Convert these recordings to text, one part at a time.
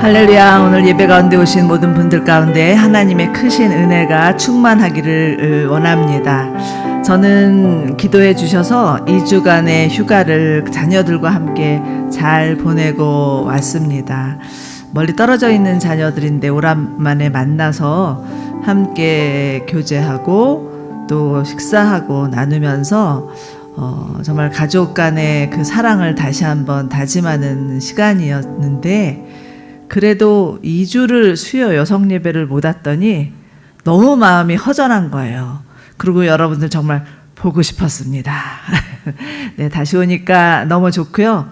할렐루야. 오늘 예배 가운데 오신 모든 분들 가운데 하나님의 크신 은혜가 충만하기를 원합니다. 저는 기도해 주셔서 2주간의 휴가를 자녀들과 함께 잘 보내고 왔습니다. 멀리 떨어져 있는 자녀들인데 오랜만에 만나서 함께 교제하고 또 식사하고 나누면서 정말 가족 간의 그 사랑을 다시 한번 다짐하는 시간이었는데, 그래도 2주를 수요 여성 예배를 못 왔더니 너무 마음이 허전한 거예요. 그리고 여러분들 정말 보고 싶었습니다. 네, 다시 오니까 너무 좋고요.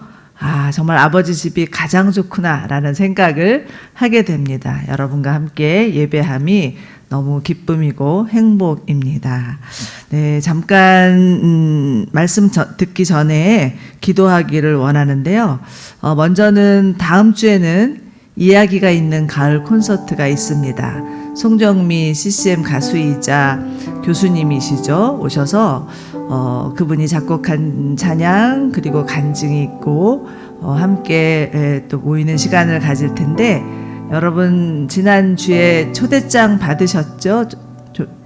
정말 아버지 집이 가장 좋구나 라는 생각을 하게 됩니다. 여러분과 함께 예배함이 너무 기쁨이고 행복입니다. 네, 잠깐 말씀 듣기 전에 기도하기를 원하는데요. 먼저는 다음 주에는 이야기가 있는 가을 콘서트가 있습니다. 송정미 CCM 가수이자 교수님이시죠. 오셔서 그분이 작곡한 찬양 그리고 간증이 있고 함께 또 모이는 시간을 가질 텐데, 여러분 지난주에 초대장 받으셨죠?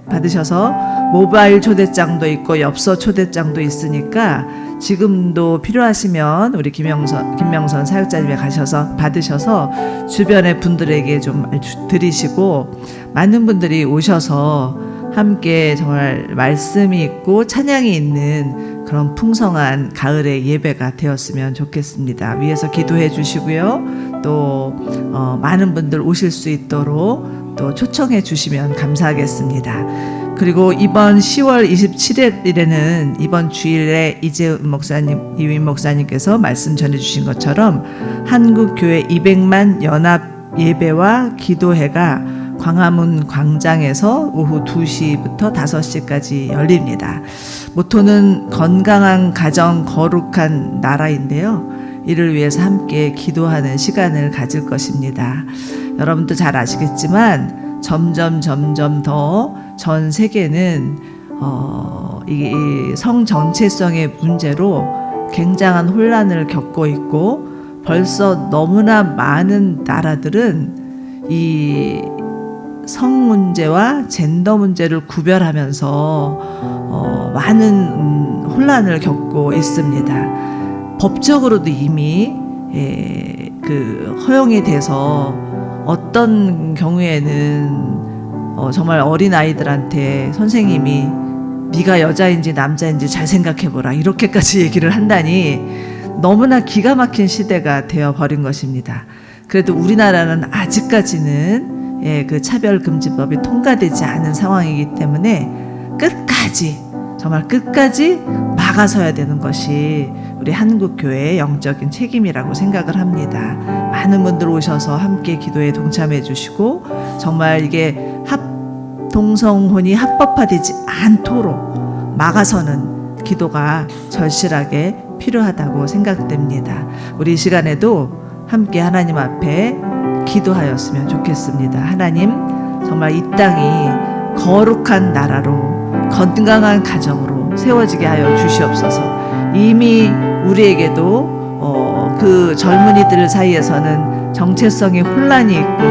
받으셔서 모바일 초대장도 있고 엽서 초대장도 있으니까 지금도 필요하시면 우리 김명선 사역자님에 가셔서 받으셔서 주변의 분들에게 좀 드리시고, 많은 분들이 오셔서 함께 정말 말씀이 있고 찬양이 있는 그런 풍성한 가을의 예배가 되었으면 좋겠습니다. 위에서 기도해 주시고요. 또 많은 분들 오실 수 있도록 또 초청해 주시면 감사하겠습니다. 그리고 이번 10월 27일에는 이번 주일에 이재훈 목사님, 이윈 목사님께서 말씀 전해주신 것처럼 한국교회 200만 연합 예배와 기도회가 광화문 광장에서 오후 2시부터 5시까지 열립니다. 모토는 건강한 가정, 거룩한 나라인데요. 이를 위해서 함께 기도하는 시간을 가질 것입니다. 여러분도 잘 아시겠지만 점점 더 전 세계는 이 성 정체성의 문제로 굉장한 혼란을 겪고 있고, 벌써 너무나 많은 나라들은 이 성 문제와 젠더 문제를 구별하면서 많은 혼란을 겪고 있습니다. 법적으로도 이미 허용이 돼서 어떤 경우에는 정말 어린 아이들한테 선생님이 네가 여자인지 남자인지 잘 생각해보라 이렇게까지 얘기를 한다니 너무나 기가 막힌 시대가 되어버린 것입니다. 그래도 우리나라는 아직까지는 그 차별금지법이 통과되지 않은 상황이기 때문에 정말 끝까지 막아서야 되는 것이 우리 한국교회의 영적인 책임이라고 생각을 합니다. 많은 분들 오셔서 함께 기도에 동참해 주시고, 정말 이게 동성혼이 합법화되지 않도록 막아서는 기도가 절실하게 필요하다고 생각됩니다. 우리 이 시간에도 함께 하나님 앞에 기도하였으면 좋겠습니다. 하나님, 정말 이 땅이 거룩한 나라로 건강한 가정으로 세워지게 하여 주시옵소서. 이미 우리에게도 그 젊은이들 사이에서는 정체성의 혼란이 있고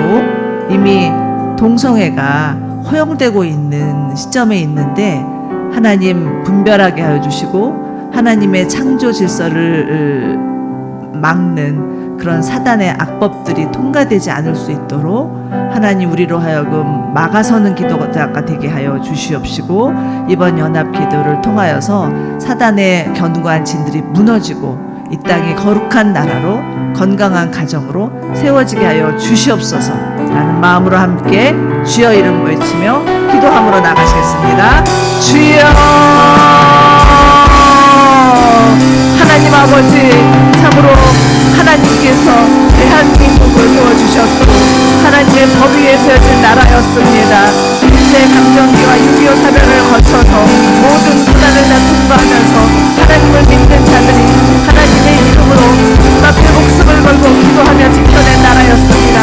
이미 동성애가 허용되고 있는 시점에 있는데, 하나님 분별하게 하여 주시고 하나님의 창조 질서를 막는 그런 사단의 악법들이 통과되지 않을 수 있도록 하나님 우리로 하여금 막아서는 기도가 되게 하여 주시옵시고, 이번 연합 기도를 통하여서 사단의 견고한 진들이 무너지고 이 땅이 거룩한 나라로 건강한 가정으로 세워지게 하여 주시옵소서 라는 마음으로 함께 주여 이름 외치며 기도함으로 나가시겠습니다. 주여, 하나님 아버지, 참으로 하나님께서 대한민국을 세워주셨고 하나님의 법 위에 세워진 나라였습니다. 일제 강점기와 6.25 사변을 거쳐서 모든 고난을 다 통과하면서 하나님을 믿는 자들이 하나님의 이름으로 주 앞에 목숨을 걸고 기도하며 지켜낸 나라였습니다.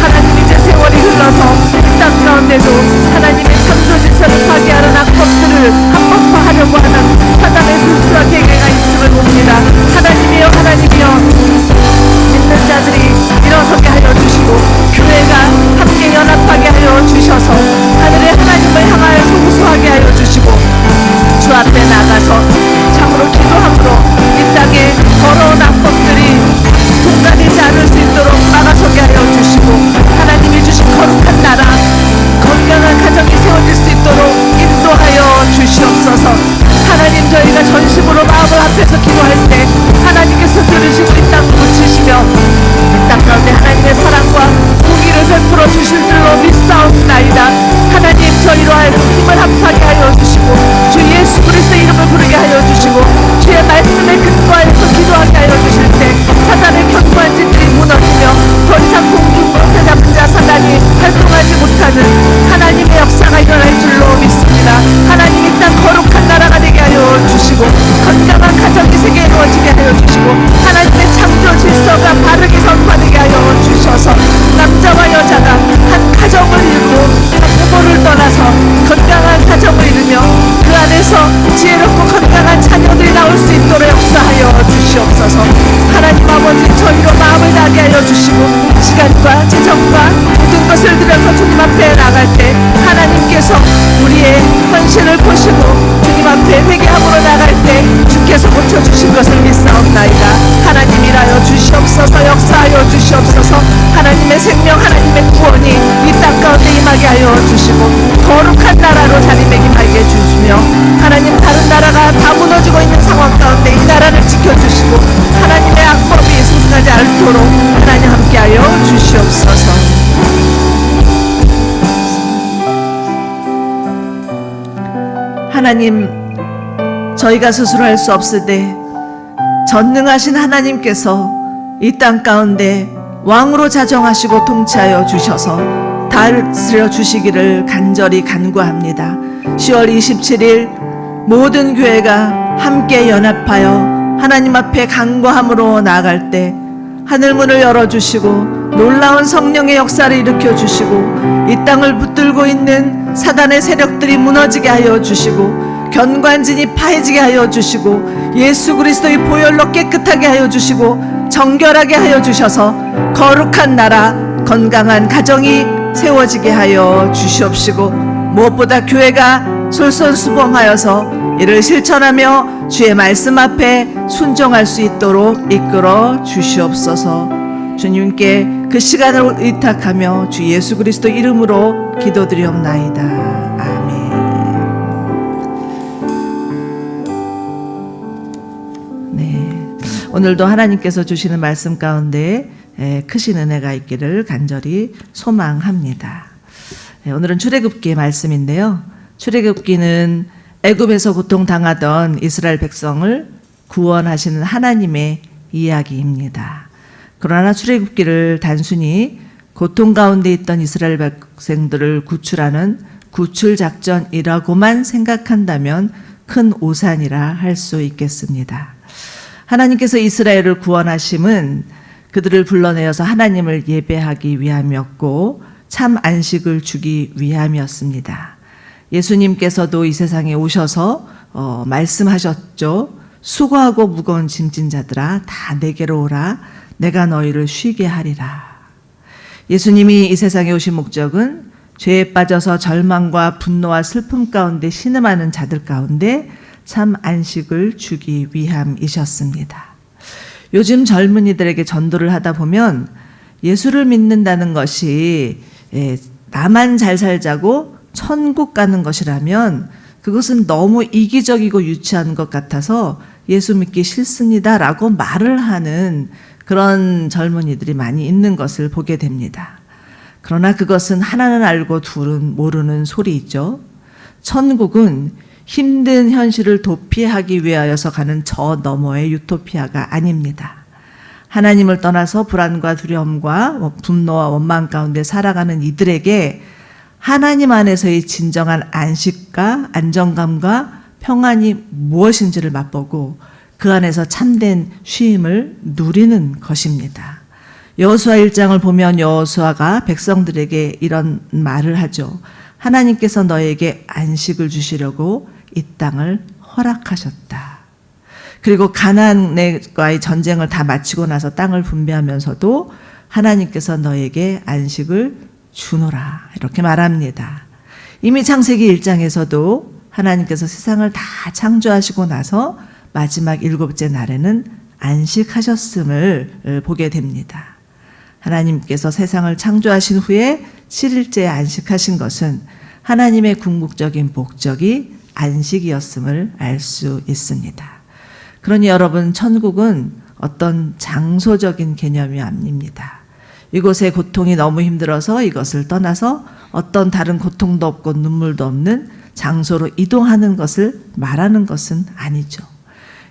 하나님, 이제 세월이 흘러서 이 땅 가운데도 하나님의 창조 질서를 파괴하는 악법들을 합법화하려고 하는 사단의 술수와 계계가 있음을 봅니다. 하나님이여, 믿는 자들이 일어서게 하여 주시고 이루어 주실 줄로 믿사옵나이다. 하나님, 저희로 하여금 힘을 합하게 하여 주시고 주 예수 그리스도의 이름을 부르게 하여 주시고 주의 말씀에 근거해서 기도하게 하여 주실 때 사단의 견고한 짓들이 무너지며 더 이상 공중권세 잡은 자 사단이 활동하지 못하는 하나님의 역사가 일어날 줄로 믿습니다. 하나님, 이 땅 거룩한 나라가 되게 하여 주시고 건강한 가정이 세계에 이루어지게 하여 주시고 하나님의 창조 질서가 바르게 선포되게 하여 주셔서 남자와 여자가 한 가정을 이루고 부모를 떠나서 건강한 가정을 이루며 그 안에서 지혜롭고 건강한 자녀들이 나올 수 있도록 역사하여 주시옵소서. 하나님 아버지, 저희로 마음을 나게 하여 주시고 시간과 재정과 모든 것을 들여서 주님 앞에 나갈 때 하나님께서 우리의 헌신을 보시고 주님 앞에 회개함으로 나갈 때 주께서 고쳐주신 것을 믿사옵나이다. 하나님, 일하여 주시옵소서. 역사하여 주시옵소서. 하나님의 생명, 하나님의 구원이 이 땅 가운데 임하게 하여 주시고 거룩한 나라로 자리매김하게 주시며 하나님, 다른 나라가 다 무너지고 있는 상황 가운데 이 나라를 지켜주시고 하나님의 악법이 승승하지 않도록 하나님 함께하여 주시옵소서. 하나님, 저희가 스스로 할 수 없을 때 전능하신 하나님께서 이 땅 가운데 왕으로 자정하시고 통치하여 주셔서 다스려 주시기를 간절히 간구합니다. 10월 27일 모든 교회가 함께 연합하여 하나님 앞에 간구함으로 나아갈 때 하늘문을 열어주시고 놀라운 성령의 역사를 일으켜 주시고 이 땅을 붙들고 있는 사단의 세력들이 무너지게 하여 주시고 견관진이 파해지게 하여 주시고 예수 그리스도의 보혈로 깨끗하게 하여 주시고 정결하게 하여 주셔서 거룩한 나라, 건강한 가정이 세워지게 하여 주시옵시고 무엇보다 교회가 솔선수범하여서 이를 실천하며 주의 말씀 앞에 순종할 수 있도록 이끌어 주시옵소서. 주님께 그 시간을 의탁하며 주 예수 그리스도 이름으로 기도드리옵나이다. 아멘. 네, 오늘도 하나님께서 주시는 말씀 가운데 크신 은혜가 있기를 간절히 소망합니다. 오늘은 출애굽기의 말씀인데요. 출애굽기는 애굽에서 고통당하던 이스라엘 백성을 구원하시는 하나님의 이야기입니다. 그러나 출애굽기를 단순히 고통 가운데 있던 이스라엘 백성들을 구출하는 구출작전이라고만 생각한다면 큰 오산이라 할 수 있겠습니다. 하나님께서 이스라엘을 구원하심은 그들을 불러내어서 하나님을 예배하기 위함이었고 참 안식을 주기 위함이었습니다. 예수님께서도 이 세상에 오셔서 말씀하셨죠. 수고하고 무거운 짐진 자들아 다 내게로 오라. 내가 너희를 쉬게 하리라. 예수님이 이 세상에 오신 목적은 죄에 빠져서 절망과 분노와 슬픔 가운데 신음하는 자들 가운데 참 안식을 주기 위함이셨습니다. 요즘 젊은이들에게 전도를 하다 보면 예수를 믿는다는 것이 나만 잘 살자고 천국 가는 것이라면 그것은 너무 이기적이고 유치한 것 같아서 예수 믿기 싫습니다라고 말을 하는 그런 젊은이들이 많이 있는 것을 보게 됩니다. 그러나 그것은 하나는 알고 둘은 모르는 소리이죠. 천국은 힘든 현실을 도피하기 위하여서 가는 저 너머의 유토피아가 아닙니다. 하나님을 떠나서 불안과 두려움과 분노와 원망 가운데 살아가는 이들에게 하나님 안에서의 진정한 안식과 안정감과 평안이 무엇인지를 맛보고 그 안에서 참된 쉼을 누리는 것입니다. 여호수아 1장을 보면 여호수아가 백성들에게 이런 말을 하죠. 하나님께서 너에게 안식을 주시려고 이 땅을 허락하셨다. 그리고 가나안과의 전쟁을 다 마치고 나서 땅을 분배하면서도 하나님께서 너에게 안식을 주노라 이렇게 말합니다. 이미 창세기 1장에서도 하나님께서 세상을 다 창조하시고 나서 마지막 7째 날에는 안식하셨음을 보게 됩니다. 하나님께서 세상을 창조하신 후에 7일째에 안식하신 것은 하나님의 궁극적인 목적이 안식이었음을 알 수 있습니다. 그러니 여러분, 천국은 어떤 장소적인 개념이 아닙니다. 이곳의 고통이 너무 힘들어서 이것을 떠나서 어떤 다른 고통도 없고 눈물도 없는 장소로 이동하는 것을 말하는 것은 아니죠.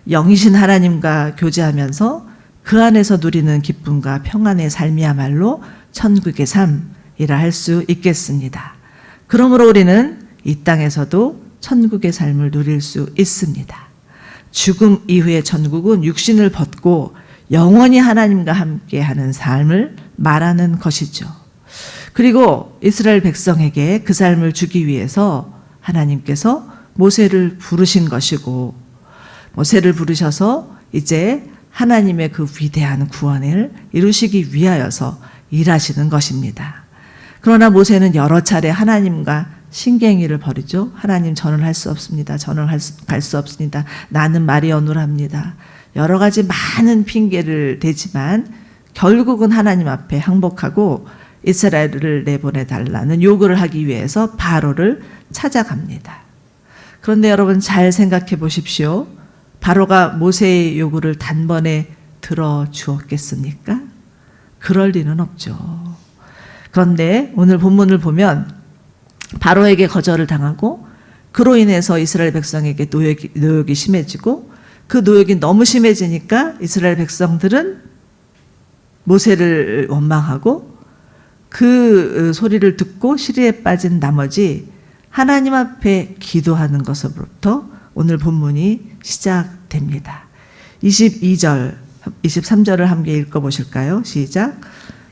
영이신 하나님과 교제하면서 그 안에서 누리는 기쁨과 평안의 삶이야말로 천국의 삶이라 할 수 있겠습니다. 그러므로 우리는 이 땅에서도 천국의 삶을 누릴 수 있습니다. 죽음 이후의 천국은 육신을 벗고 영원히 하나님과 함께하는 삶을 말하는 것이죠. 그리고 이스라엘 백성에게 그 삶을 주기 위해서 하나님께서 모세를 부르신 것이고, 모세를 부르셔서 이제 하나님의 그 위대한 구원을 이루시기 위하여서 일하시는 것입니다. 그러나 모세는 여러 차례 하나님과 신경이를 벌이죠. 하나님, 저는 할 수 없습니다. 저는 갈 수 없습니다. 나는 말이 어눌합니다. 여러 가지 많은 핑계를 대지만 결국은 하나님 앞에 항복하고 이스라엘을 내보내달라는 요구를 하기 위해서 바로를 찾아갑니다. 그런데 여러분 잘 생각해 보십시오. 바로가 모세의 요구를 단번에 들어주었겠습니까? 그럴 리는 없죠. 그런데 오늘 본문을 보면 바로에게 거절을 당하고 그로 인해서 이스라엘 백성에게 노역이 심해지고, 그 노역이 너무 심해지니까 이스라엘 백성들은 모세를 원망하고 그 소리를 듣고 시리에 빠진 나머지 하나님 앞에 기도하는 것으로부터 오늘 본문이 시작됩니다. 22절, 23절을 함께 읽어보실까요? 시작.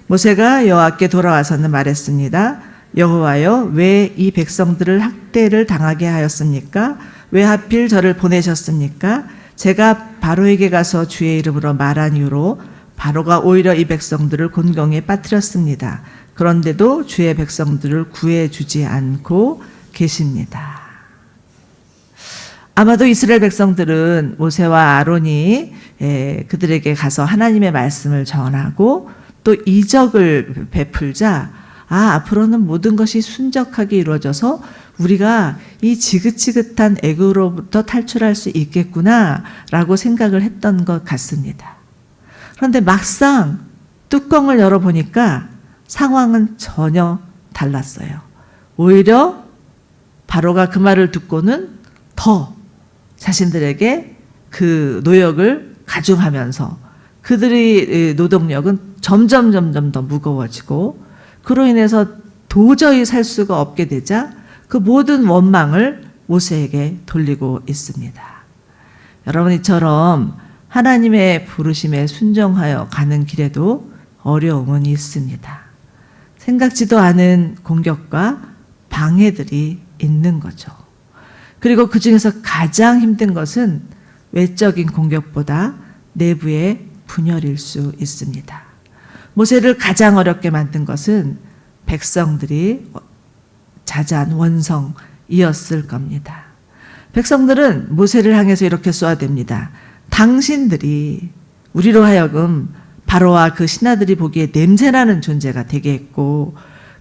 모세가 여호와께 돌아와서는 말했습니다. 여호와여, 왜 이 백성들을 학대를 당하게 하였습니까? 왜 하필 저를 보내셨습니까? 제가 바로에게 가서 주의 이름으로 말한 이유로 바로가 오히려 이 백성들을 곤경에 빠뜨렸습니다. 그런데도 주의 백성들을 구해주지 않고 계십니다. 아마도 이스라엘 백성들은 모세와 아론이 그들에게 가서 하나님의 말씀을 전하고 또 이적을 베풀자, 앞으로는 모든 것이 순적하게 이루어져서 우리가 이 지긋지긋한 애굽으로부터 탈출할 수 있겠구나 라고 생각을 했던 것 같습니다. 그런데 막상 뚜껑을 열어보니까 상황은 전혀 달랐어요. 오히려 바로가 그 말을 듣고는 더 자신들에게 그 노역을 가중하면서 그들의 노동력은 점점 더 무거워지고, 그로 인해서 도저히 살 수가 없게 되자 그 모든 원망을 모세에게 돌리고 있습니다. 여러분, 이처럼 하나님의 부르심에 순종하여 가는 길에도 어려움은 있습니다. 생각지도 않은 공격과 방해들이 있는 거죠. 그리고 그 중에서 가장 힘든 것은 외적인 공격보다 내부의 분열일 수 있습니다. 모세를 가장 어렵게 만든 것은 백성들이 자자한 원성이었을 겁니다. 백성들은 모세를 향해서 이렇게 쏘아댑니다. 당신들이 우리로 하여금 바로와 그 신하들이 보기에 냄새나는 존재가 되게 했고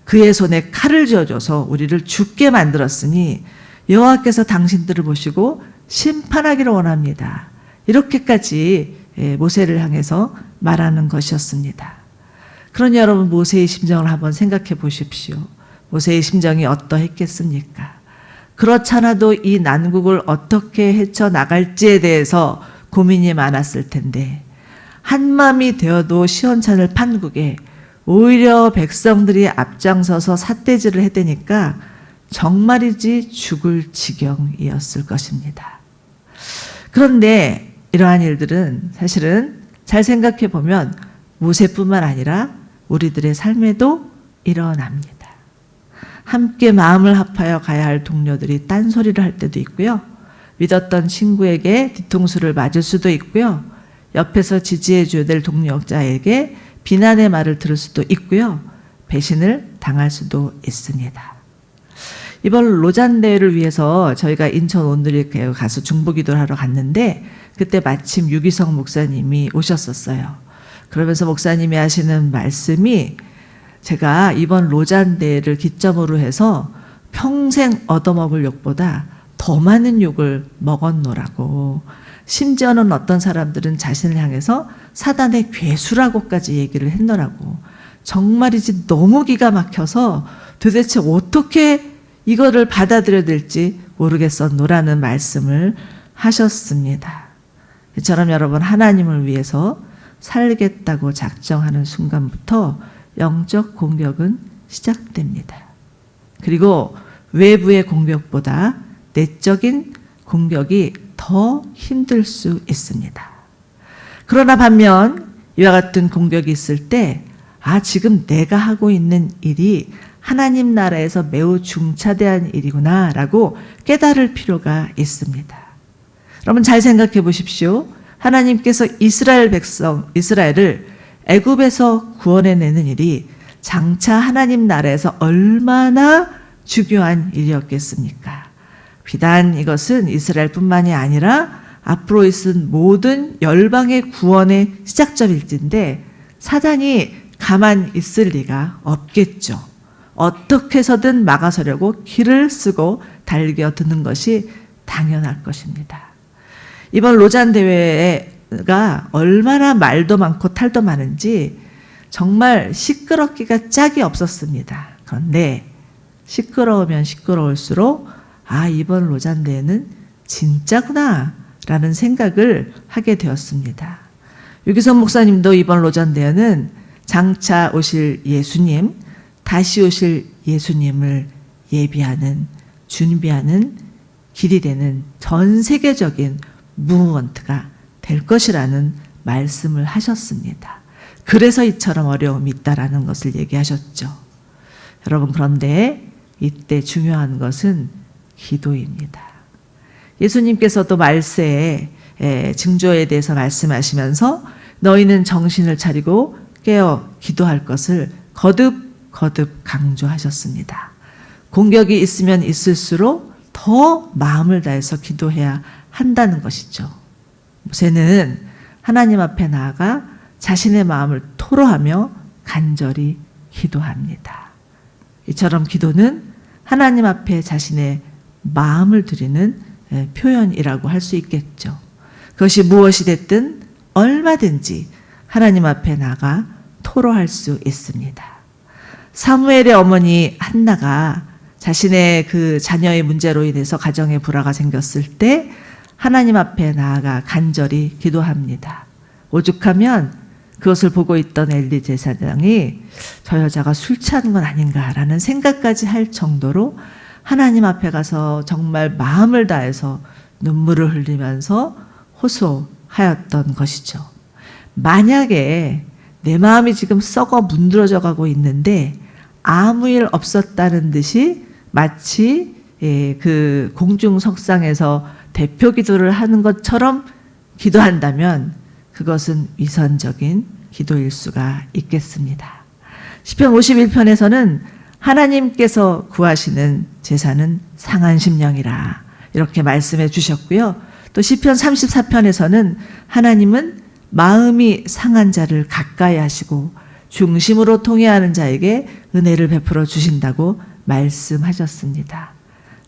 그의 손에 칼을 쥐어줘서 우리를 죽게 만들었으니 여호와께서 당신들을 보시고 심판하기를 원합니다. 이렇게까지 모세를 향해서 말하는 것이었습니다. 그러니 여러분, 모세의 심정을 한번 생각해 보십시오. 모세의 심정이 어떠했겠습니까? 그렇잖아도 이 난국을 어떻게 헤쳐나갈지에 대해서 고민이 많았을 텐데, 한마음이 되어도 시원찮을 판국에 오히려 백성들이 앞장서서 삿대질을 해대니까 정말이지 죽을 지경이었을 것입니다. 그런데 이러한 일들은 사실은 잘 생각해 보면 모세뿐만 아니라 우리들의 삶에도 일어납니다. 함께 마음을 합하여 가야 할 동료들이 딴소리를 할 때도 있고요. 믿었던 친구에게 뒤통수를 맞을 수도 있고요. 옆에서 지지해 줘야 될 동력자에게 비난의 말을 들을 수도 있고요. 배신을 당할 수도 있습니다. 이번 로잔 대회를 위해서 저희가 인천 온누리교회 가서 중보기도를 하러 갔는데 그때 마침 유기성 목사님이 오셨었어요. 그러면서 목사님이 하시는 말씀이, 제가 이번 로잔 대회를 기점으로 해서 평생 얻어먹을 욕보다 더 많은 욕을 먹었노라고, 심지어는 어떤 사람들은 자신을 향해서 사단의 괴수라고까지 얘기를 했노라고, 정말이지 너무 기가 막혀서 도대체 어떻게 이거를 받아들여야 될지 모르겠었노라는 말씀을 하셨습니다. 이처럼 여러분, 하나님을 위해서 살겠다고 작정하는 순간부터 영적 공격은 시작됩니다. 그리고 외부의 공격보다 내적인 공격이 더 힘들 수 있습니다. 그러나 반면 이와 같은 공격이 있을 때, 지금 내가 하고 있는 일이 하나님 나라에서 매우 중차대한 일이구나 라고 깨달을 필요가 있습니다. 여러분, 잘 생각해 보십시오. 하나님께서 이스라엘을 애굽에서 구원해내는 일이 장차 하나님 나라에서 얼마나 중요한 일이었겠습니까? 비단 이것은 이스라엘뿐만이 아니라 앞으로 있을 모든 열방의 구원의 시작점일진데, 사단이 가만 있을 리가 없겠죠. 어떻게 해서든 막아서려고 길을 쓰고 달겨드는 것이 당연할 것입니다. 이번 로잔 대회가 얼마나 말도 많고 탈도 많은지 정말 시끄럽기가 짝이 없었습니다. 그런데 시끄러우면 시끄러울수록 이번 로잔 대회는 진짜구나 라는 생각을 하게 되었습니다. 유기성 목사님도 이번 로잔 대회는 장차 오실 예수님, 다시 오실 예수님을 예비하는, 준비하는 길이 되는 전 세계적인 무브먼트가 될 것이라는 말씀을 하셨습니다. 그래서 이처럼 어려움이 있다라는 것을 얘기하셨죠. 여러분, 그런데 이때 중요한 것은 기도입니다. 예수님께서도 말세에 증조에 대해서 말씀하시면서 너희는 정신을 차리고 깨어 기도할 것을 거듭 강조하셨습니다. 공격이 있으면 있을수록 더 마음을 다해서 기도해야 한다는 것이죠. 모세는 하나님 앞에 나아가 자신의 마음을 토로하며 간절히 기도합니다. 이처럼 기도는 하나님 앞에 자신의 마음을 드리는 표현이라고 할 수 있겠죠. 그것이 무엇이 됐든 얼마든지 하나님 앞에 나가 토로할 수 있습니다. 사무엘의 어머니 한나가 자신의 그 자녀의 문제로 인해서 가정에 불화가 생겼을 때 하나님 앞에 나아가 간절히 기도합니다. 오죽하면 그것을 보고 있던 엘리 제사장이 저 여자가 술 취하는 건 아닌가라는 생각까지 할 정도로 하나님 앞에 가서 정말 마음을 다해서 눈물을 흘리면서 호소하였던 것이죠. 만약에 내 마음이 지금 썩어 문드러져 가고 있는데 아무 일 없었다는 듯이 마치 그 공중석상에서 대표 기도를 하는 것처럼 기도한다면 그것은 위선적인 기도일 수가 있겠습니다. 시편 51편에서는 하나님께서 구하시는 제사는 상한 심령이라 이렇게 말씀해 주셨고요. 또 시편 34편에서는 하나님은 마음이 상한 자를 가까이 하시고 중심으로 통회하는 자에게 은혜를 베풀어 주신다고 말씀하셨습니다.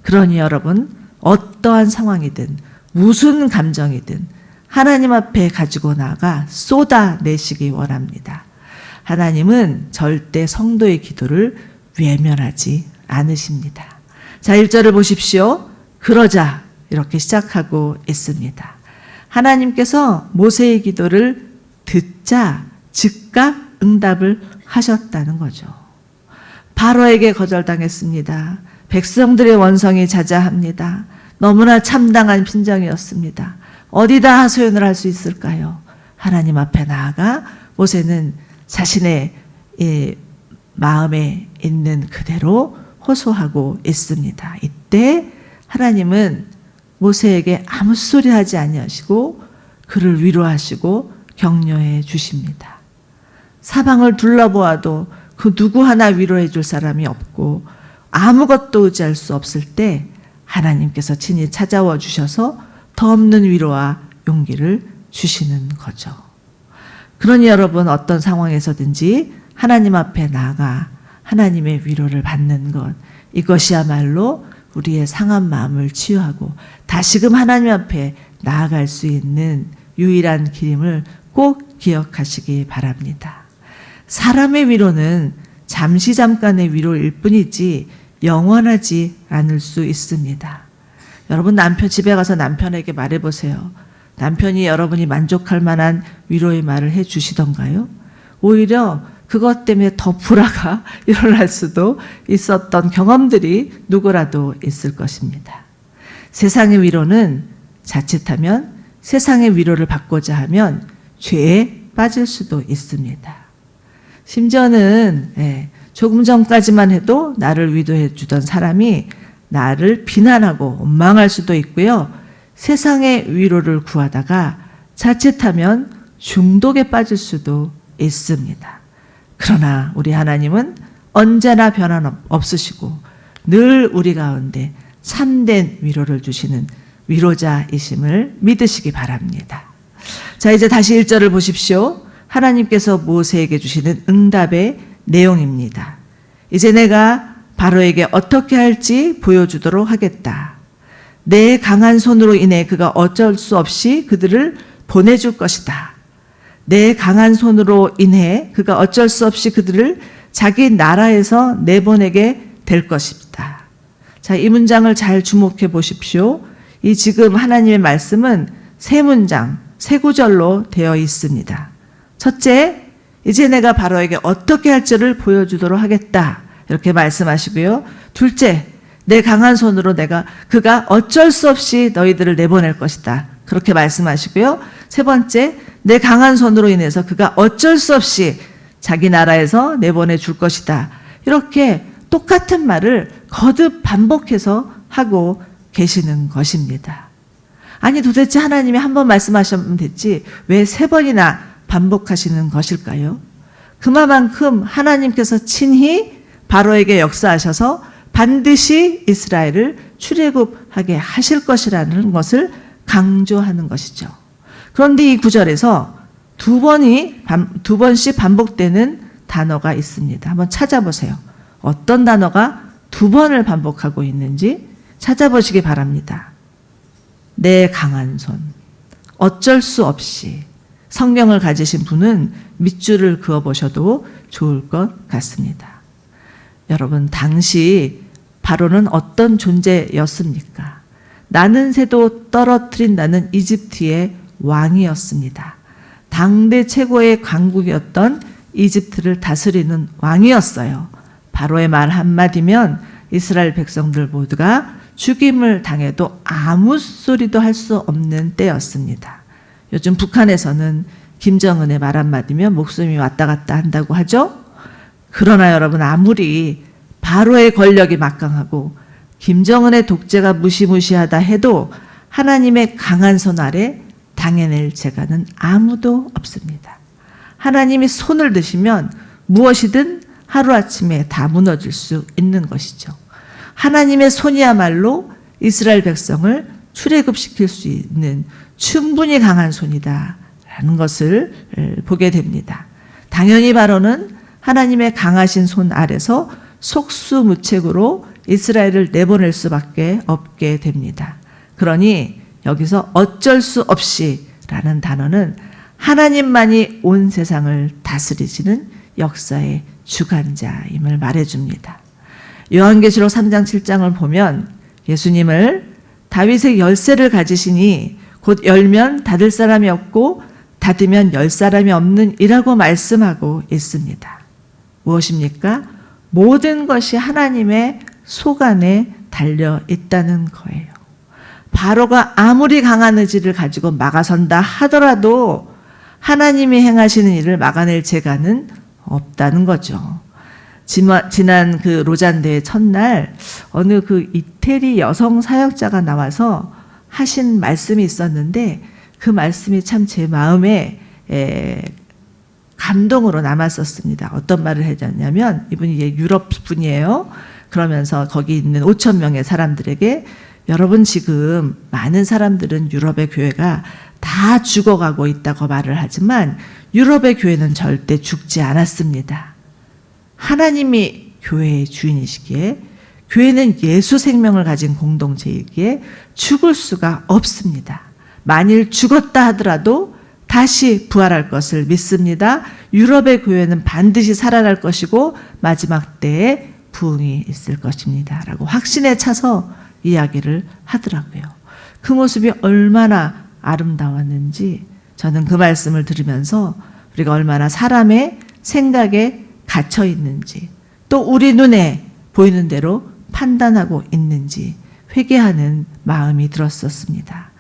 그러니 여러분, 어떠한 상황이든 무슨 감정이든 하나님 앞에 가지고 나가 쏟아내시기 원합니다. 하나님은 절대 성도의 기도를 외면하지 않으십니다. 자, 1절을 보십시오. 그러자 이렇게 시작하고 있습니다. 하나님께서 모세의 기도를 듣자 즉각 응답을 하셨다는 거죠. 바로에게 거절당했습니다. 백성들의 원성이 자자합니다. 너무나 참당한 빈정이었습니다. 어디다 하소연을 할 수 있을까요? 하나님 앞에 나아가 모세는 자신의 마음에 있는 그대로 호소하고 있습니다. 이때 하나님은 모세에게 아무 소리 하지 아니하시고 그를 위로하시고 격려해 주십니다. 사방을 둘러보아도 그 누구 하나 위로해 줄 사람이 없고 아무것도 의지할 수 없을 때 하나님께서 친히 찾아와 주셔서 더 없는 위로와 용기를 주시는 거죠. 그러니 여러분, 어떤 상황에서든지 하나님 앞에 나아가 하나님의 위로를 받는 것, 이것이야말로 우리의 상한 마음을 치유하고 다시금 하나님 앞에 나아갈 수 있는 유일한 길임을 꼭 기억하시기 바랍니다. 사람의 위로는 잠시 잠깐의 위로일 뿐이지 영원하지 않을 수 있습니다. 여러분, 집에 가서 남편에게 말해보세요. 남편이 여러분이 만족할 만한 위로의 말을 해주시던가요? 오히려 그것 때문에 더 불화가 일어날 수도 있었던 경험들이 누구라도 있을 것입니다. 세상의 위로는 자칫하면 세상의 위로를 받고자 하면 죄에 빠질 수도 있습니다. 심지어는 조금 전까지만 해도 나를 위로해 주던 사람이 나를 비난하고 원망할 수도 있고요. 세상의 위로를 구하다가 자칫하면 중독에 빠질 수도 있습니다. 그러나 우리 하나님은 언제나 변함없으시고 늘 우리 가운데 참된 위로를 주시는 위로자이심을 믿으시기 바랍니다. 자, 이제 다시 1절을 보십시오. 하나님께서 모세에게 주시는 응답의 내용입니다. 이제 내가 바로에게 어떻게 할지 보여주도록 하겠다. 내 강한 손으로 인해 그가 어쩔 수 없이 그들을 보내줄 것이다. 내 강한 손으로 인해 그가 어쩔 수 없이 그들을 자기 나라에서 내보내게 될 것입니다. 자, 이 문장을 잘 주목해 보십시오. 이 지금 하나님의 말씀은 세 문장, 세 구절로 되어 있습니다. 첫째, 이제 내가 바로에게 어떻게 할지를 보여주도록 하겠다. 이렇게 말씀하시고요. 둘째, 내 강한 손으로 그가 어쩔 수 없이 너희들을 내보낼 것이다. 그렇게 말씀하시고요. 세 번째, 내 강한 손으로 인해서 그가 어쩔 수 없이 자기 나라에서 내보내 줄 것이다. 이렇게 똑같은 말을 거듭 반복해서 하고 계시는 것입니다. 아니, 도대체 하나님이 한 번 말씀하시면 됐지 왜 세 번이나 반복하시는 것일까요? 그만큼 하나님께서 친히 바로에게 역사하셔서 반드시 이스라엘을 출애굽하게 하실 것이라는 것을 강조하는 것이죠. 그런데 이 구절에서 두 번씩 반복되는 단어가 있습니다. 한번 찾아보세요. 어떤 단어가 두 번을 반복하고 있는지 찾아보시기 바랍니다. 내 강한 손, 어쩔 수 없이. 성경을 가지신 분은 밑줄을 그어보셔도 좋을 것 같습니다. 여러분, 당시 바로는 어떤 존재였습니까? 나는 새도 떨어뜨린다는 이집트의 왕이었습니다. 당대 최고의 강국이었던 이집트를 다스리는 왕이었어요. 바로의 말 한마디면 이스라엘 백성들 모두가 죽임을 당해도 아무 소리도 할 수 없는 때였습니다. 요즘 북한에서는 김정은의 말 한마디면 목숨이 왔다 갔다 한다고 하죠. 그러나 여러분, 아무리 바로의 권력이 막강하고 김정은의 독재가 무시무시하다 해도 하나님의 강한 손 아래 당해낼 재간은 아무도 없습니다. 하나님이 손을 드시면 무엇이든 하루아침에 다 무너질 수 있는 것이죠. 하나님의 손이야말로 이스라엘 백성을 출애굽시킬 수 있는 충분히 강한 손이다라는 것을 보게 됩니다. 당연히 바로는 하나님의 강하신 손 아래서 속수무책으로 이스라엘을 내보낼 수밖에 없게 됩니다. 그러니 여기서 어쩔 수 없이 라는 단어는 하나님만이 온 세상을 다스리시는 역사의 주관자임을 말해줍니다. 요한계시록 3장 7장을 보면 예수님을 다윗의 열쇠를 가지시니 곧 열면 닫을 사람이 없고 닫으면 열 사람이 없는 이라고 말씀하고 있습니다. 무엇입니까? 모든 것이 하나님의 소관에 달려 있다는 거예요. 바로가 아무리 강한 의지를 가지고 막아선다 하더라도 하나님이 행하시는 일을 막아낼 재간은 없다는 거죠. 지난 그 로잔대의 첫날 어느 그 이태리 여성 사역자가 나와서 하신 말씀이 있었는데 그 말씀이 참 제 마음에 감동으로 남았었습니다. 어떤 말을 해줬냐면 이분이 유럽 분이에요. 그러면서 거기 있는 5천 명의 사람들에게 여러분, 지금 많은 사람들은 유럽의 교회가 다 죽어가고 있다고 말을 하지만 유럽의 교회는 절대 죽지 않았습니다. 하나님이 교회의 주인이시기에 교회는 예수 생명을 가진 공동체이기에 죽을 수가 없습니다. 만일 죽었다 하더라도 다시 부활할 것을 믿습니다. 유럽의 교회는 반드시 살아날 것이고 마지막 때에 부흥이 있을 것입니다. 라고 확신에 차서 이야기를 하더라고요. 그 모습이 얼마나 아름다웠는지 저는 그 말씀을 들으면서 우리가 얼마나 사람의 생각에 갇혀 있는지 또 우리 눈에 보이는 대로 판단하고 있는지 회개하는 마음이 들었었습니다.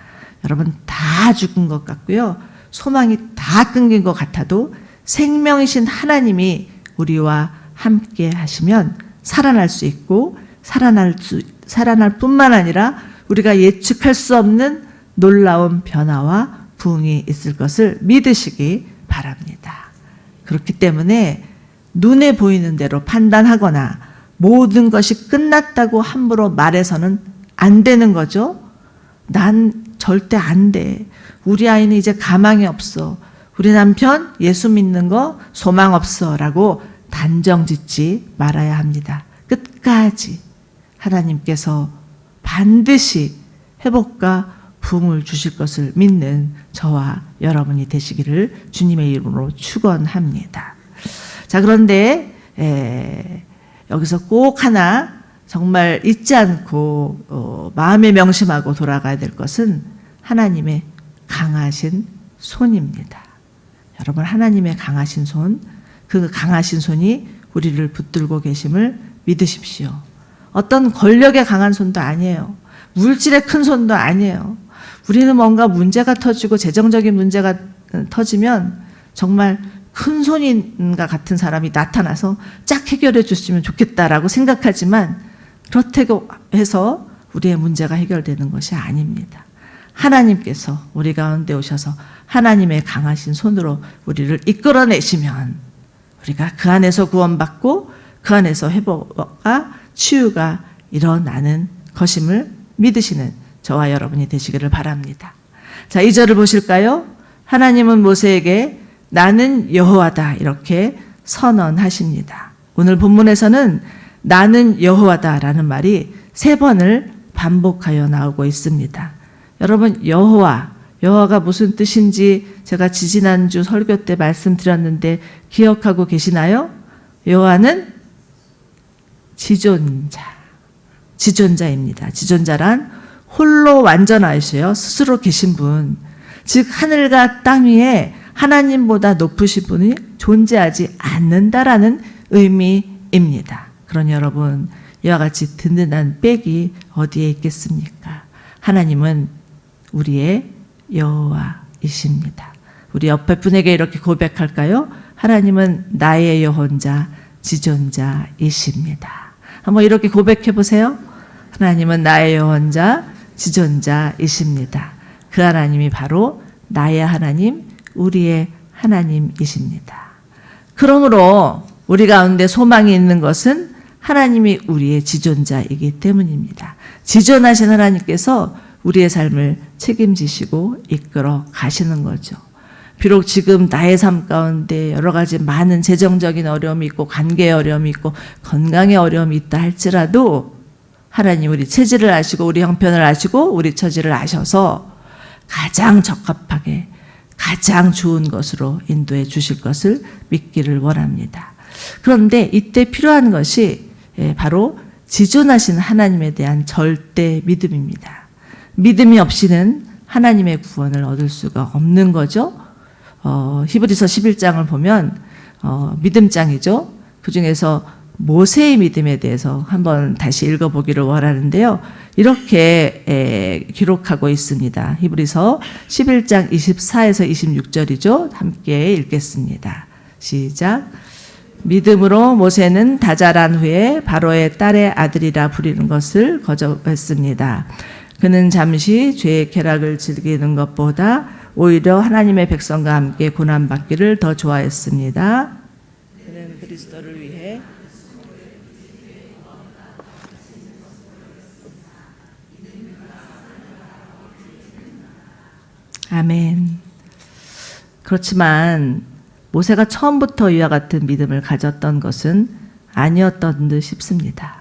여러분, 다 죽은 것 같고요. 소망이 다 끊긴 것 같아도 생명이신 하나님이 우리와 함께 하시면 살아날 수 있고 살아날 뿐만 아니라 우리가 예측할 수 없는 놀라운 변화와 부흥이 있을 것을 믿으시기 바랍니다. 그렇기 때문에 눈에 보이는 대로 판단하거나 모든 것이 끝났다고 함부로 말해서는 안 되는 거죠. 난 절대 안 돼. 우리 아이는 이제 가망이 없어. 우리 남편 예수 믿는 거 소망 없어. 라고 단정 짓지 말아야 합니다. 끝까지 하나님께서 반드시 회복과 부흥을 주실 것을 믿는 저와 여러분이 되시기를 주님의 이름으로 축원합니다. 자, 그런데 여기서 꼭 하나 정말 잊지 않고 마음에 명심하고 돌아가야 될 것은 하나님의 강하신 손입니다. 여러분, 하나님의 강하신 손, 그 강하신 손이 우리를 붙들고 계심을 믿으십시오. 어떤 권력의 강한 손도 아니에요. 물질의 큰 손도 아니에요. 우리는 뭔가 문제가 터지고 재정적인 문제가 터지면 정말 큰 손인가 같은 사람이 나타나서 쫙 해결해 주시면 좋겠다라고 생각하지만 그렇다고 해서 우리의 문제가 해결되는 것이 아닙니다. 하나님께서 우리 가운데 오셔서 하나님의 강하신 손으로 우리를 이끌어내시면 우리가 그 안에서 구원받고 그 안에서 회복과 치유가 일어나는 것임을 믿으시는 저와 여러분이 되시기를 바랍니다. 자, 2절을 보실까요? 하나님은 모세에게 나는 여호와다 이렇게 선언하십니다. 오늘 본문에서는 나는 여호와다라는 말이 3번을 반복하여 나오고 있습니다. 여러분, 여호와가 무슨 뜻인지 제가 지지난주 설교 때 말씀드렸는데 기억하고 계시나요? 여호와는 지존자입니다. 지존자란 홀로 완전하시어 스스로 계신 분, 즉 하늘과 땅 위에 하나님보다 높으신 분이 존재하지 않는다라는 의미입니다. 그러니 여러분, 이와 같이 든든한 백이 어디에 있겠습니까? 하나님은 우리의 여호와이십니다. 우리 옆에 분에게 이렇게 고백할까요? 하나님은 나의 여호자, 지존자이십니다. 한번 이렇게 고백해 보세요. 하나님은 나의 여호자, 지존자이십니다. 그 하나님이 바로 나의 하나님, 우리의 하나님이십니다. 그러므로 우리 가운데 소망이 있는 것은 하나님이 우리의 지존자이기 때문입니다. 지존하신 하나님께서 우리의 삶을 책임지시고 이끌어 가시는 거죠. 비록 지금 나의 삶 가운데 여러 가지 많은 재정적인 어려움이 있고 관계의 어려움이 있고 건강의 어려움이 있다 할지라도 하나님 우리 체질을 아시고 우리 형편을 아시고 우리 처지를 아셔서 가장 적합하게 가장 좋은 것으로 인도해 주실 것을 믿기를 원합니다. 그런데 이때 필요한 것이 바로 지존하신 하나님에 대한 절대 믿음입니다. 믿음이 없이는 하나님의 구원을 얻을 수가 없는 거죠. 히브리서 11장을 보면 믿음장이죠. 그중에서 모세의 믿음에 대해서 한번 다시 읽어보기를 원하는데요. 이렇게 기록하고 있습니다. 히브리서 11장 24에서 26절이죠. 함께 읽겠습니다. 시작. 믿음으로 모세는 다 자란 후에 바로의 딸의 아들이라 부리는 것을 거절했습니다. 그는 잠시 죄의 쾌락을 즐기는 것보다 오히려 하나님의 백성과 함께 고난받기를 더 좋아했습니다. 그는 그리스도를 위해 아멘. 그렇지만 모세가 처음부터 이와 같은 믿음을 가졌던 것은 아니었던 듯 싶습니다.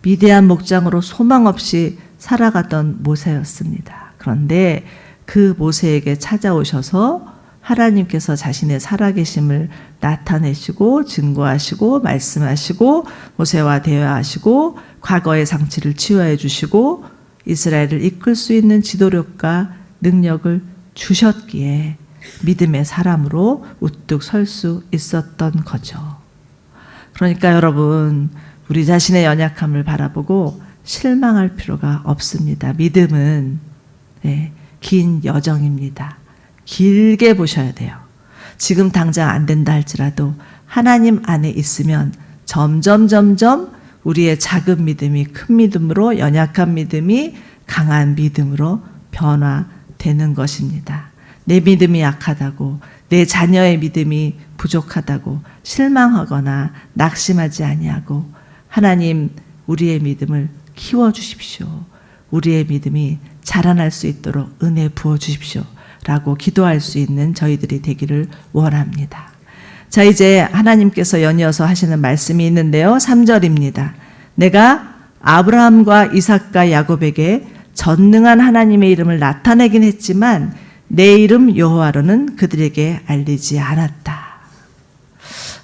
미대한 목장으로 소망 없이 살아가던 모세였습니다. 그런데 그 모세에게 찾아오셔서 하나님께서 자신의 살아계심을 나타내시고 증거하시고 말씀하시고 모세와 대화하시고 과거의 상처를 치유해 주시고 이스라엘을 이끌 수 있는 지도력과 능력을 주셨기에 믿음의 사람으로 우뚝 설 수 있었던 거죠. 그러니까 여러분, 우리 자신의 연약함을 바라보고 실망할 필요가 없습니다. 믿음은 긴 여정입니다. 길게 보셔야 돼요. 지금 당장 안 된다 할지라도 하나님 안에 있으면 점점 우리의 작은 믿음이 큰 믿음으로, 연약한 믿음이 강한 믿음으로 변화되는 것입니다. 내 믿음이 약하다고, 내 자녀의 믿음이 부족하다고 실망하거나 낙심하지 아니하고, 하나님 우리의 믿음을 키워주십시오. 우리의 믿음이 자라날 수 있도록 은혜 부어주십시오. 라고 기도할 수 있는 저희들이 되기를 원합니다. 자, 이제 하나님께서 연이어서 하시는 말씀이 있는데요. 3절입니다. 내가 아브라함과 이삭과 야곱에게 전능한 하나님의 이름을 나타내긴 했지만 내 이름 여호와로는 그들에게 알리지 않았다.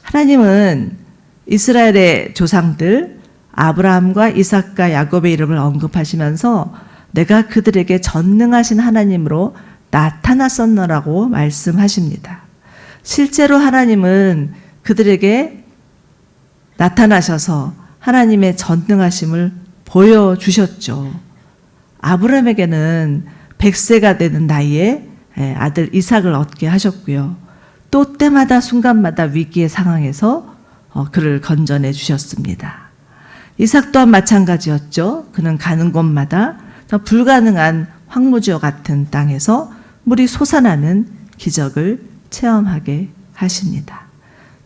하나님은 이스라엘의 조상들 아브라함과 이삭과 야곱의 이름을 언급하시면서 내가 그들에게 전능하신 하나님으로 나타났었노라고 말씀하십니다. 실제로 하나님은 그들에게 나타나셔서 하나님의 전능하심을 보여주셨죠. 아브라함에게는 100세가 되는 나이에 아들 이삭을 얻게 하셨고요. 또 때마다 순간마다 위기의 상황에서 그를 건져내 주셨습니다. 이삭 또한 마찬가지였죠. 그는 가는 곳마다 불가능한 황무지와 같은 땅에서 물이 솟아나는 기적을 체험하게 하십니다.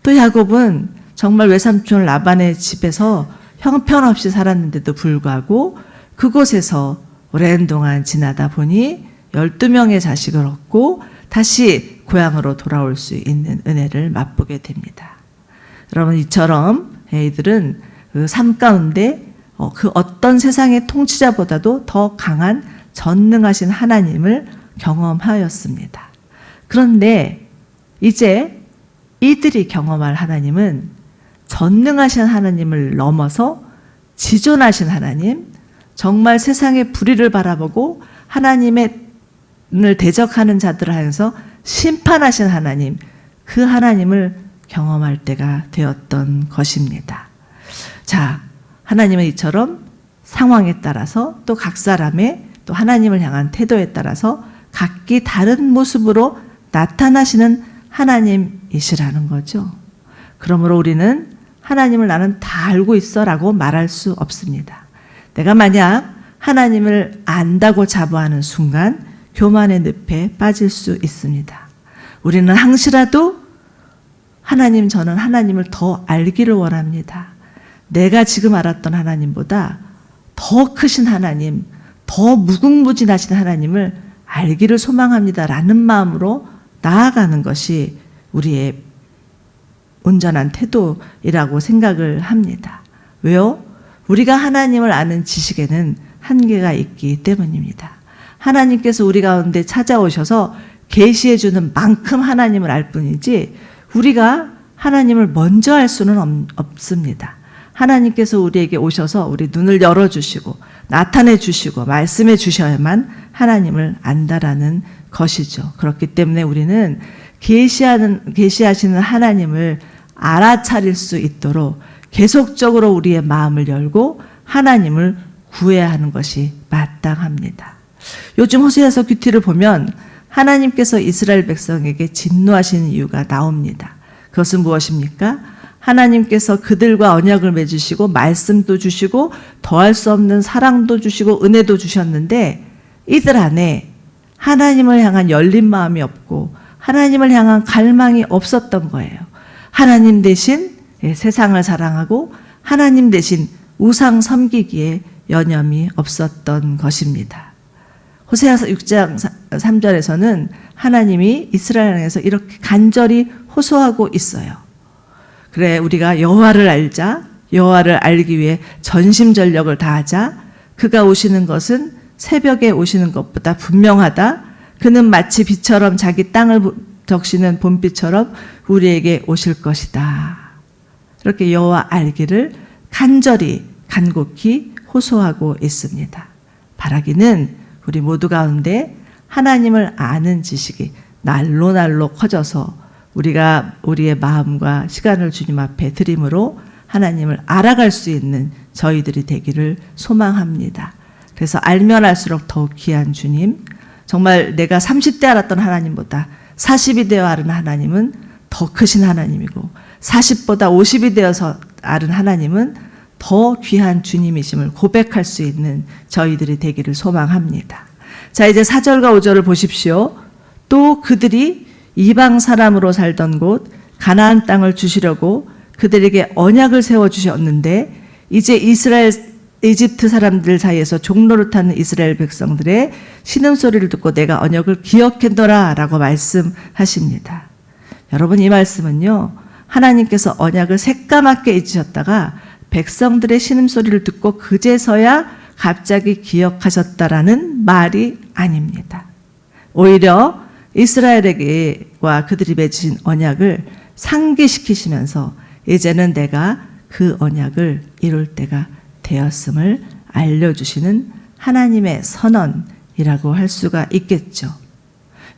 또 야곱은 정말 외삼촌 라반의 집에서 형편없이 살았는데도 불구하고 그곳에서 오랜 동안 지나다 보니 12명의 자식을 얻고 다시 고향으로 돌아올 수 있는 은혜를 맛보게 됩니다. 여러분, 이처럼 이들은 그 삶 가운데 그 어떤 세상의 통치자보다도 더 강한 전능하신 하나님을 경험하였습니다. 그런데 이제 이들이 경험할 하나님은 전능하신 하나님을 넘어서 지존하신 하나님, 정말 세상의 불의를 바라보고 하나님을 대적하는 자들을 하여서 심판하신 하나님, 그 하나님을 경험할 때가 되었던 것입니다. 자, 하나님은 이처럼 상황에 따라서 또 각 사람의 또 하나님을 향한 태도에 따라서 각기 다른 모습으로 나타나시는 하나님이시라는 거죠. 그러므로 우리는 하나님을 나는 다 알고 있어 라고 말할 수 없습니다. 내가 만약 하나님을 안다고 자부하는 순간 교만의 늪에 빠질 수 있습니다. 우리는 항시라도 하나님, 저는 하나님을 더 알기를 원합니다. 내가 지금 알았던 하나님보다 더 크신 하나님, 더 무궁무진하신 하나님을 알기를 소망합니다 라는 마음으로 나아가는 것이 우리의 온전한 태도이라고 생각을 합니다. 왜요? 우리가 하나님을 아는 지식에는 한계가 있기 때문입니다. 하나님께서 우리 가운데 찾아오셔서 계시해 주는 만큼 하나님을 알 뿐이지 우리가 하나님을 먼저 알 수는 없습니다. 하나님께서 우리에게 오셔서 우리 눈을 열어주시고 나타내 주시고 말씀해 주셔야만 하나님을 안다라는 것이죠. 그렇기 때문에 우리는 계시하시는 하나님을 알아차릴 수 있도록 계속적으로 우리의 마음을 열고 하나님을 구해야 하는 것이 마땅합니다. 요즘 호세아서 큐티를 보면 하나님께서 이스라엘 백성에게 진노하시는 이유가 나옵니다. 그것은 무엇입니까? 하나님께서 그들과 언약을 맺으시고 말씀도 주시고 더할 수 없는 사랑도 주시고 은혜도 주셨는데 이들 안에 하나님을 향한 열린 마음이 없고 하나님을 향한 갈망이 없었던 거예요. 하나님 대신 세상을 사랑하고 하나님 대신 우상 섬기기에 여념이 없었던 것입니다. 호세아서 6장 3절에서는 하나님이 이스라엘 향해서 이렇게 간절히 호소하고 있어요. 그래, 우리가 여호와를 알자. 여호와를 알기 위해 전심전력을 다하자. 그가 오시는 것은 새벽에 오시는 것보다 분명하다. 그는 마치 비처럼 자기 적시는 봄비처럼 우리에게 오실 것이다. 이렇게 여호와 알기를 간절히 간곡히 호소하고 있습니다. 바라기는 우리 모두 가운데 하나님을 아는 지식이 날로 날로 커져서 우리가 우리의 마음과 시간을 주님 앞에 드림으로 하나님을 알아갈 수 있는 저희들이 되기를 소망합니다. 그래서 알면 알수록 더욱 귀한 주님, 정말 내가 30대 알았던 하나님보다 40이 되어 아는 하나님은 더 크신 하나님이고 40보다 50이 되어서 아는 하나님은 더 귀한 주님이심을 고백할 수 있는 저희들이 되기를 소망합니다. 자, 이제 4절과 5절을 보십시오. 또 그들이 이방 사람으로 살던 곳 가나안 땅을 주시려고 그들에게 언약을 세워주셨는데 이제 이집트 사람들 사이에서 종로를 타는 이스라엘 백성들의 신음소리를 듣고 내가 언약을 기억했노라 라고 말씀하십니다. 여러분, 이 말씀은요, 하나님께서 언약을 새까맣게 잊으셨다가 백성들의 신음소리를 듣고 그제서야 갑자기 기억하셨다라는 말이 아닙니다. 오히려 이스라엘에게와 그들이 맺으신 언약을 상기시키시면서 이제는 내가 그 언약을 이룰 때가 되었음을 알려주시는 하나님의 선언이라고 할 수가 있겠죠.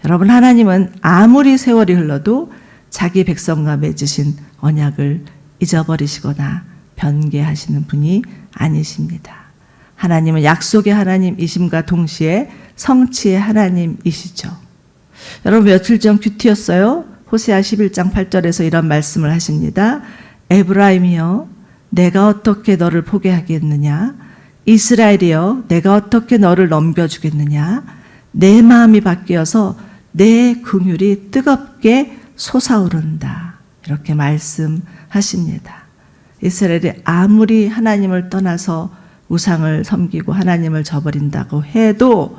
여러분, 하나님은 아무리 세월이 흘러도 자기 백성과 맺으신 언약을 잊어버리시거나 변개하시는 분이 아니십니다. 하나님은 약속의 하나님이심과 동시에 성취의 하나님이시죠. 여러분, 며칠 전 큐티였어요. 호세아 11장 8절에서 이런 말씀을 하십니다. 에브라임이여 내가 어떻게 너를 포기하겠느냐? 이스라엘이여 내가 어떻게 너를 넘겨주겠느냐? 내 마음이 바뀌어서 내 긍휼이 뜨겁게 솟아오른다. 이렇게 말씀하십니다. 이스라엘이 아무리 하나님을 떠나서 우상을 섬기고 하나님을 저버린다고 해도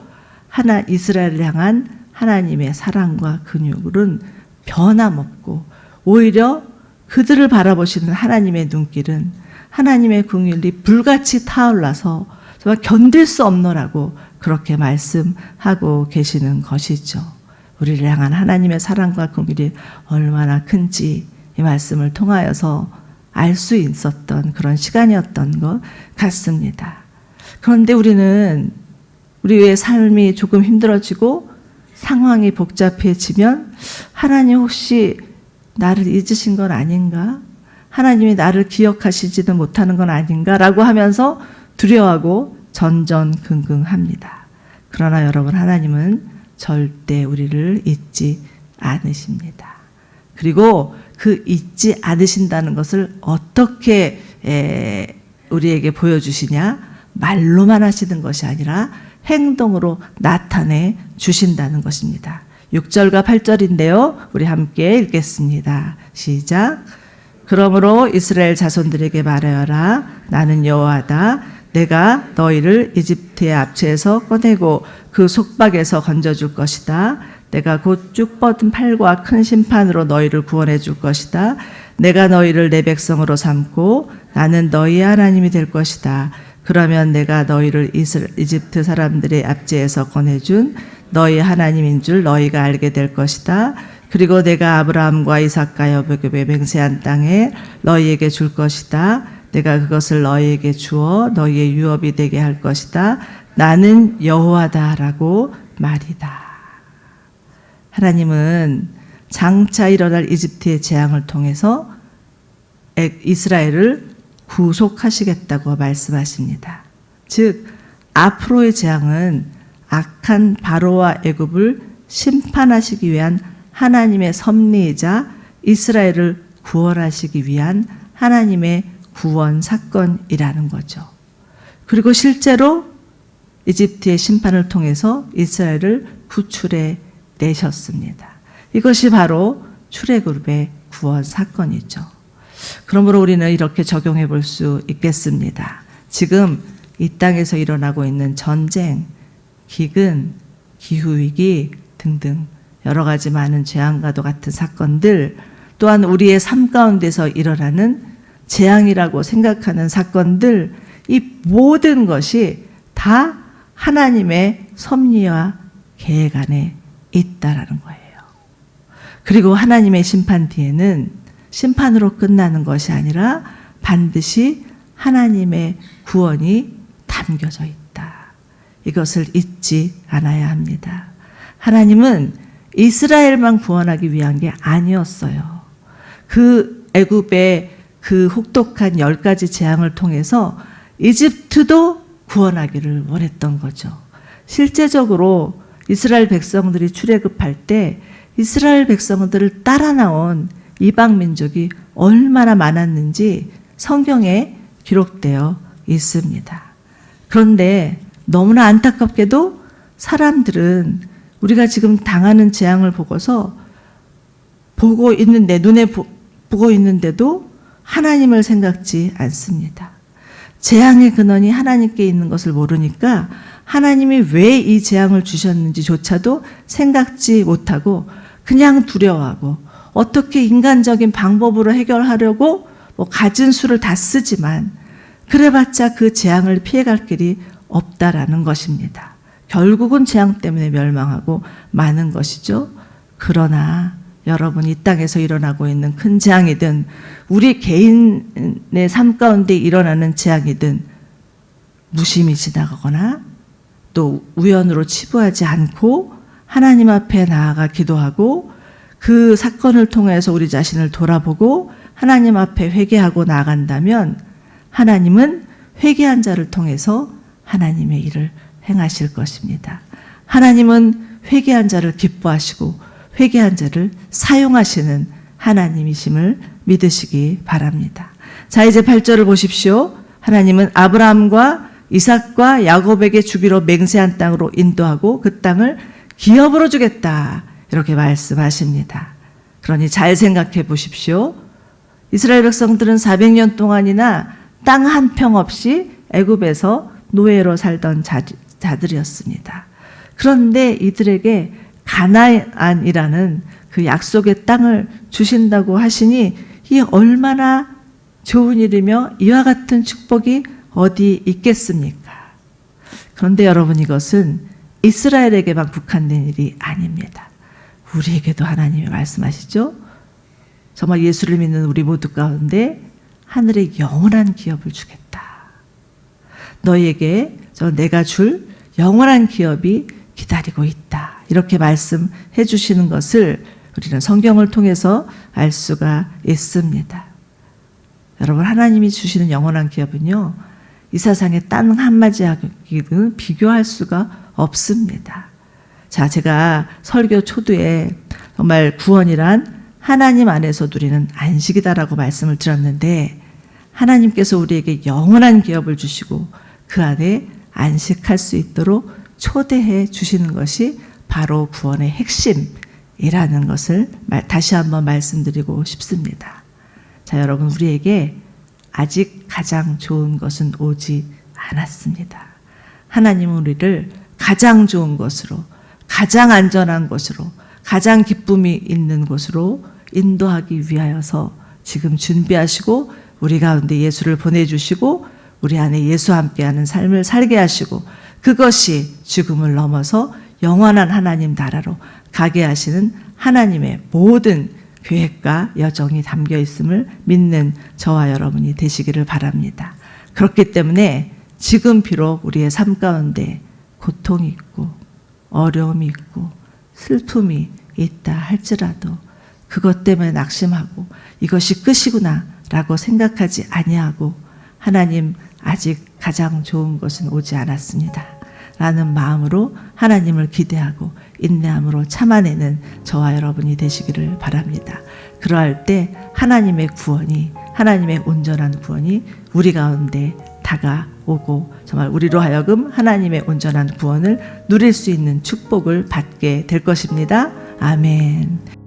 이스라엘을 향한 하나님의 사랑과 긍휼은 변함없고 오히려 그들을 바라보시는 하나님의 눈길은 하나님의 긍휼이 불같이 타올라서 정말 견딜 수 없노라고 그렇게 말씀하고 계시는 것이죠. 우리를 향한 하나님의 사랑과 긍휼이 얼마나 큰지 이 말씀을 통하여서 알 수 있었던 그런 시간이었던 것 같습니다. 그런데 우리의 삶이 조금 힘들어지고 상황이 복잡해지면 하나님 혹시 나를 잊으신 건 아닌가? 하나님이 나를 기억하시지도 못하는 건 아닌가? 라고 하면서 두려워하고 전전긍긍합니다. 그러나 여러분, 하나님은 절대 우리를 잊지 않으십니다. 그리고 그 잊지 않으신다는 것을 어떻게 우리에게 보여주시냐? 말로만 하시는 것이 아니라 행동으로 나타내 주신다는 것입니다. 6절과 8절인데요. 우리 함께 읽겠습니다. 시작. 그러므로 이스라엘 자손들에게 말하여라. 나는 여호와다. 내가 너희를 이집트의 압제에서 꺼내고 그 속박에서 건져줄 것이다. 내가 곧 쭉 뻗은 팔과 큰 심판으로 너희를 구원해 줄 것이다. 내가 너희를 내 백성으로 삼고 나는 너희의 하나님이 될 것이다. 그러면 내가 너희를 이집트 사람들의 압제에서 꺼내준 너희의 하나님인 줄 너희가 알게 될 것이다. 그리고 내가 아브라함과 이삭과 야곱의 맹세한 땅에 너희에게 줄 것이다. 내가 그것을 너희에게 주어 너희의 유업이 되게 할 것이다. 나는 여호와다라고 말이다. 하나님은 장차 일어날 이집트의 재앙을 통해서 이스라엘을 구속하시겠다고 말씀하십니다. 즉 앞으로의 재앙은 악한 바로와 애굽을 심판하시기 위한 하나님의 섭리이자 이스라엘을 구원하시기 위한 하나님의 구원 사건이라는 거죠. 그리고 실제로 이집트의 심판을 통해서 이스라엘을 구출해 내셨습니다. 이것이 바로 출애굽의 구원 사건이죠. 그러므로 우리는 이렇게 적용해 볼 수 있겠습니다. 지금 이 땅에서 일어나고 있는 전쟁, 기근, 기후위기 등등 여러 가지 많은 재앙과도 같은 사건들, 또한 우리의 삶 가운데서 일어나는 재앙이라고 생각하는 사건들, 이 모든 것이 다 하나님의 섭리와 계획 안에 있다라는 거예요. 그리고 하나님의 심판 뒤에는 심판으로 끝나는 것이 아니라 반드시 하나님의 구원이 담겨져 있다. 이것을 잊지 않아야 합니다. 하나님은 이스라엘만 구원하기 위한 게 아니었어요. 그 애굽의 그 혹독한 10가지 재앙을 통해서 이집트도 구원하기를 원했던 거죠. 실제적으로 이스라엘 백성들이 출애굽할 때 이스라엘 백성들을 따라 나온 이방 민족이 얼마나 많았는지 성경에 기록되어 있습니다. 그런데 너무나 안타깝게도 사람들은 우리가 지금 당하는 재앙을 보고서 보고 있는데, 눈에 보고 있는데도 하나님을 생각지 않습니다. 재앙의 근원이 하나님께 있는 것을 모르니까 하나님이 왜 이 재앙을 주셨는지조차도 생각지 못하고 그냥 두려워하고 어떻게 인간적인 방법으로 해결하려고 가진 수를 다 쓰지만 그래봤자 그 재앙을 피해갈 길이 없다라는 것입니다. 결국은 재앙 때문에 멸망하고 마는 것이죠. 그러나 여러분, 이 땅에서 일어나고 있는 큰 재앙이든 우리 개인의 삶 가운데 일어나는 재앙이든 무심히 지나가거나 또 우연으로 치부하지 않고 하나님 앞에 나아가 기도하고 그 사건을 통해서 우리 자신을 돌아보고 하나님 앞에 회개하고 나아간다면 하나님은 회개한 자를 통해서 하나님의 일을 행하실 것입니다. 하나님은 회개한 자를 기뻐하시고 회개한 자를 사용하시는 하나님이심을 믿으시기 바랍니다. 자, 이제 8절을 보십시오. 하나님은 아브라함과 이삭과 야곱에게 주기로 맹세한 땅으로 인도하고 그 땅을 기업으로 주겠다, 이렇게 말씀하십니다. 그러니 잘 생각해 보십시오. 이스라엘 백성들은 400년 동안이나 땅 한 평 없이 애굽에서 노예로 살던 자들이었습니다. 그런데 이들에게 가나안이라는 그 약속의 땅을 주신다고 하시니 이 얼마나 좋은 일이며 이와 같은 축복이 어디 있겠습니까? 그런데 여러분, 이것은 이스라엘에게만 국한된 일이 아닙니다. 우리에게도 하나님이 말씀하시죠. 정말 예수를 믿는 우리 모두 가운데 하늘의 영원한 기업을 주겠다. 너희에게 내가 줄 영원한 기업이 기다리고 있다. 이렇게 말씀해 주시는 것을 우리는 성경을 통해서 알 수가 있습니다. 여러분, 하나님이 주시는 영원한 기업은요, 이 세상의 딴 한마디하기는 비교할 수가 없습니다. 자, 제가 설교 초두에 정말 구원이란 하나님 안에서 누리는 안식이다라고 말씀을 드렸는데, 하나님께서 우리에게 영원한 기업을 주시고 그 안에 안식할 수 있도록 초대해 주시는 것이 바로 구원의 핵심이라는 것을 다시 한번 말씀드리고 싶습니다. 자, 여러분, 우리에게 아직 가장 좋은 것은 오지 않았습니다. 하나님은 우리를 가장 좋은 것으로, 가장 안전한 것으로, 가장 기쁨이 있는 곳으로 인도하기 위하여서 지금 준비하시고 우리 가운데 예수를 보내주시고 우리 안에 예수와 함께하는 삶을 살게 하시고 그것이 죽음을 넘어서 영원한 하나님 나라로 가게 하시는 하나님의 모든 계획과 여정이 담겨 있음을 믿는 저와 여러분이 되시기를 바랍니다. 그렇기 때문에 지금 비록 우리의 삶 가운데 고통이 있고 어려움이 있고 슬픔이 있다 할지라도 그것 때문에 낙심하고 이것이 끝이구나 라고 생각하지 아니하고 하나님, 아직 가장 좋은 것은 오지 않았습니다 라는 마음으로 하나님을 기대하고 인내함으로 참아내는 저와 여러분이 되시기를 바랍니다. 그러할 때 하나님의 구원이, 하나님의 온전한 구원이 우리 가운데 다가오고 정말 우리로 하여금 하나님의 온전한 구원을 누릴 수 있는 축복을 받게 될 것입니다. 아멘.